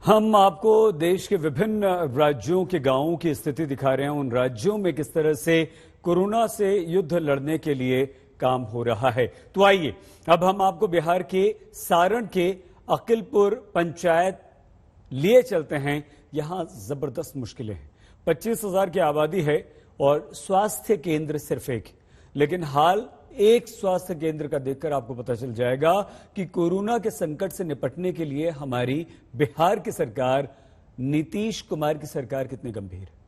हम आपको देश के विभिन्न राज्यों के गांवों की स्थिति दिखा रहे हैं। उन राज्यों में किस तरह से कोरोना से युद्ध लड़ने के लिए काम हो रहा है। तो आइए अब हम आपको बिहार के सारण के अकिलपुर पंचायत लिए चलते हैं। यहां जबरदस्त मुश्किलें हैं। 25,000 की आबादी है और स्वास्थ्य केंद्र सिर्फ एक, लेकिन हाल एक स्वास्थ्य केंद्र का देखकर आपको पता चल जाएगा कि कोरोना के संकट से निपटने के लिए हमारी बिहार की सरकार, नीतीश कुमार की सरकार कितनी गंभीर है।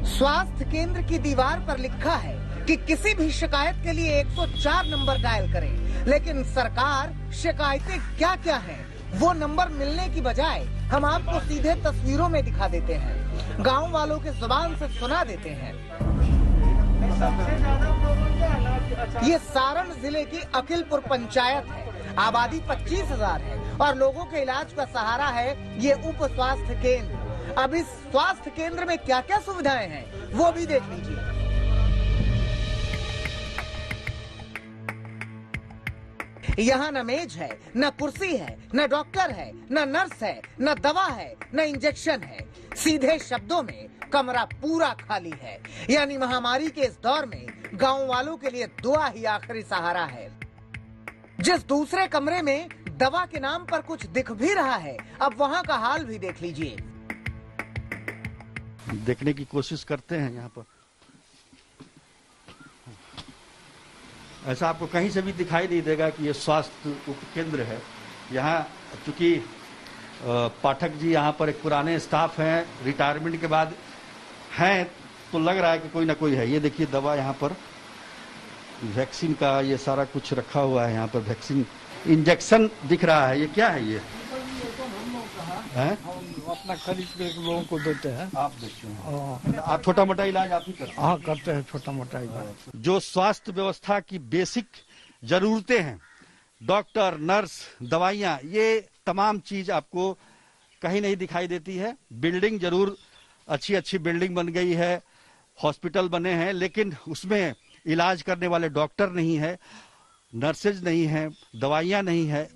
स्वास्थ्य केंद्र की दीवार पर लिखा है कि किसी भी शिकायत के लिए 104 नंबर डायल करें, लेकिन सरकार शिकायतें क्या क्या हैं वो नंबर मिलने की बजाय हम आपको सीधे तस्वीरों में दिखा देते हैं, गांव वालों के जुबान से सुना देते हैं। ये सारण जिले की अकिलपुर पंचायत है। आबादी 25,000 है और लोगों के इलाज का सहारा है ये उप स्वास्थ्य केंद्र। अब इस स्वास्थ्य केंद्र में क्या क्या सुविधाएं हैं वो भी देख लीजिए। यहाँ न मेज है, न कुर्सी है, न डॉक्टर है, न नर्स है, न दवा है, न इंजेक्शन है। सीधे शब्दों में कमरा पूरा खाली है। यानी महामारी के इस दौर में गांव वालों के लिए दुआ ही आखिरी सहारा है। जिस दूसरे कमरे में दवा के नाम पर कुछ दिख भी रहा है, अब वहाँ का हाल भी देख लीजिए। देखने की कोशिश करते हैं। यहाँ पर ऐसा आपको कहीं से भी दिखाई नहीं देगा कि ये स्वास्थ्य उपकेंद्र है। यहाँ चूंकि पाठक जी यहाँ पर एक पुराने स्टाफ हैं, रिटायरमेंट के बाद हैं, तो लग रहा है कि कोई ना कोई है। ये देखिए दवा यहाँ पर, वैक्सीन का ये सारा कुछ रखा हुआ है। यहाँ पर वैक्सीन इंजेक्शन दिख रहा है। ये क्या है? ये है अपना खरीद के लोगों को देते हैं। आप देखते हैं, आप छोटा मोटा इलाज आप ही करते हैं? हाँ, करते हैं छोटा मोटा इलाज। जो स्वास्थ्य व्यवस्था की बेसिक जरूरतें हैं, डॉक्टर, नर्स, दवाइयाँ, ये तमाम चीज आपको कहीं नहीं दिखाई देती है। बिल्डिंग जरूर अच्छी अच्छी बिल्डिंग बन गई है, हॉस्पिटल बने हैं, लेकिन उसमें इलाज करने वाले डॉक्टर नहीं है, नर्सेज नहीं है, दवाइयाँ नहीं है।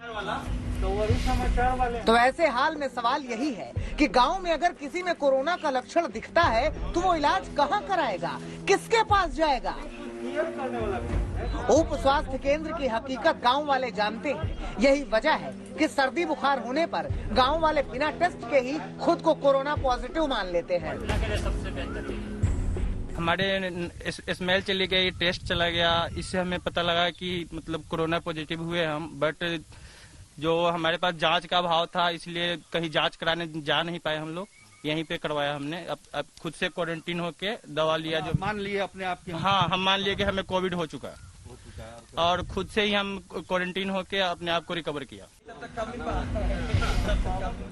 तो ऐसे हाल में सवाल यही है कि गांव में अगर किसी में कोरोना का लक्षण दिखता है तो वो इलाज कहां कराएगा, किसके पास जाएगा? उप स्वास्थ्य केंद्र की हकीकत गांव वाले जानते हैं। यही वजह है कि सर्दी बुखार होने पर गांव वाले बिना टेस्ट के ही खुद को कोरोना पॉजिटिव मान लेते हैं। हमारे स्मेल चली गई, टेस्ट चला गया, इससे हमें पता लगा कि मतलब कोरोना पॉजिटिव हुए हम। बट जो हमारे पास जांच का अभाव था, इसलिए कहीं जांच कराने जा नहीं पाए हम लोग। यहीं पे करवाया हमने। अब खुद से क्वारंटीन होके दवा लिया। जो मान लिए अपने आप के? हाँ, हम मान लिए कि हमें कोविड हो चुका है और खुद से ही हम क्वारंटीन होके अपने आप को रिकवर किया।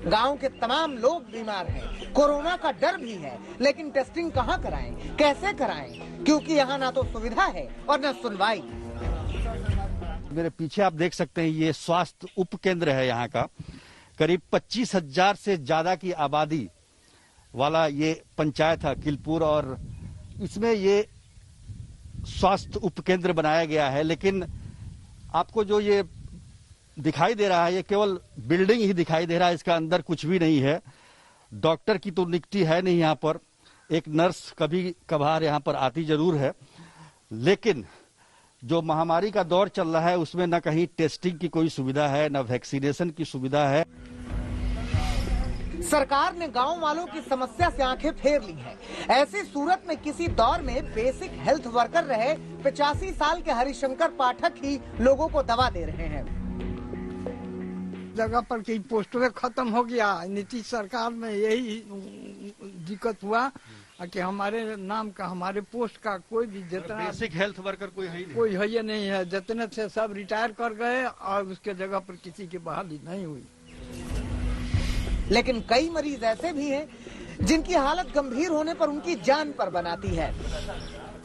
गांव के तमाम लोग बीमार हैं, कोरोना का डर भी है, लेकिन टेस्टिंग कहां कराएं, कैसे कराएं? क्योंकि यहाँ ना तो सुविधा है और न सुनवाई। मेरे पीछे आप देख सकते हैं, ये स्वास्थ्य उप केंद्र है। यहाँ का करीब 25,000 से ज्यादा की आबादी वाला ये पंचायत है अकिलपुर, और इसमें ये स्वास्थ्य उप केंद्र बनाया गया है। लेकिन आपको जो ये दिखाई दे रहा है, ये केवल बिल्डिंग ही दिखाई दे रहा है, इसका अंदर कुछ भी नहीं है। डॉक्टर की तो नियुक्ति है नहीं यहाँ पर। एक नर्स कभी कभार यहाँ पर आती जरूर है, लेकिन जो महामारी का दौर चल रहा है उसमें न कहीं टेस्टिंग की कोई सुविधा है, न वैक्सीनेशन की सुविधा है। सरकार ने गांव वालों की समस्या से आंखें फेर ली हैं। ऐसी सूरत में किसी दौर में बेसिक हेल्थ वर्कर रहे 85 साल के हरिशंकर पाठक ही लोगों को दवा दे रहे हैं। जगह पर कई पोस्टर खत्म हो गया। नीतीश सरकार में यही दिक्कत हुआ कि हमारे नाम का, हमारे पोस्ट का कोई भी जितना बेसिक हेल्थ वर्कर कोई है ही नहीं। कोई है ही नहीं है। जितने थे सब रिटायर कर गए और उसके जगह पर किसी की बहाली नहीं हुई। लेकिन कई मरीज ऐसे भी हैं जिनकी हालत गंभीर होने पर उनकी जान पर बनाती है।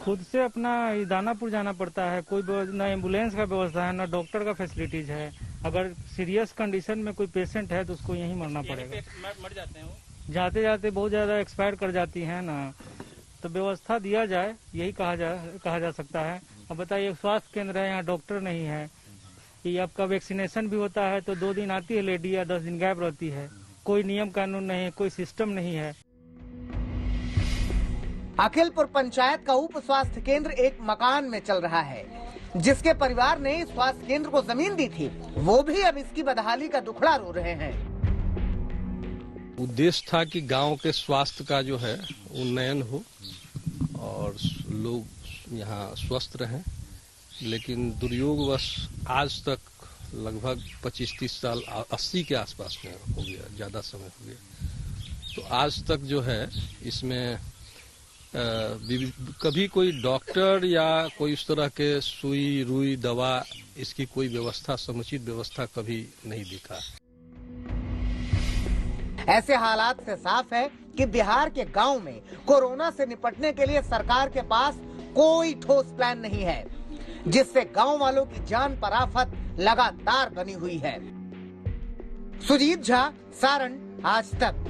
खुद से अपना दानापुर जाना पड़ता है। कोई न एम्बुलेंस का व्यवस्था है, न डॉक्टर का फैसिलिटीज है। अगर सीरियस कंडीशन में कोई पेशेंट है तो उसको यहीं मरना पड़ेगा। मर जाते हैं वो। जाते जाते बहुत ज़्यादा एक्सपायर कर जाती हैं ना, तो व्यवस्था दिया जाए, यही कहा जा सकता है। अब बताइए, स्वास्थ्य केंद्र है, यहाँ डॉक्टर नहीं है, कि आपका वैक्सीनेशन भी होता है तो 2 दिन आती है लेडी या 10 दिन गायब रहती है, कोई नियम कानून नहीं है, कोई सिस्टम नहीं है। अखिलपुर पंचायत का उप स्वास्थ्य केंद्र एक मकान में चल रहा है। जिसके परिवार ने इस स्वास्थ्य केंद्र को जमीन दी थी, वो भी अब इसकी बदहाली का दुखड़ा रो रहे हैं। उद्देश्य था कि गांव के स्वास्थ्य का जो है उन्नयन हो और लोग यहाँ स्वस्थ रहें, लेकिन दुर्योगवश आज तक लगभग 25-30 साल, 80 के आसपास में हो गया, ज्यादा समय हो गया, तो आज तक जो है इसमें कभी कोई डॉक्टर या कोई उस तरह के सुई रुई दवा, इसकी कोई व्यवस्था, समुचित व्यवस्था कभी नहीं दिखा। ऐसे हालात से साफ है कि बिहार के गांव में कोरोना से निपटने के लिए सरकार के पास कोई ठोस प्लान नहीं है, जिससे गांव वालों की जान पर आफत लगातार बनी हुई है। सुजीत झा, सारण, आज तक।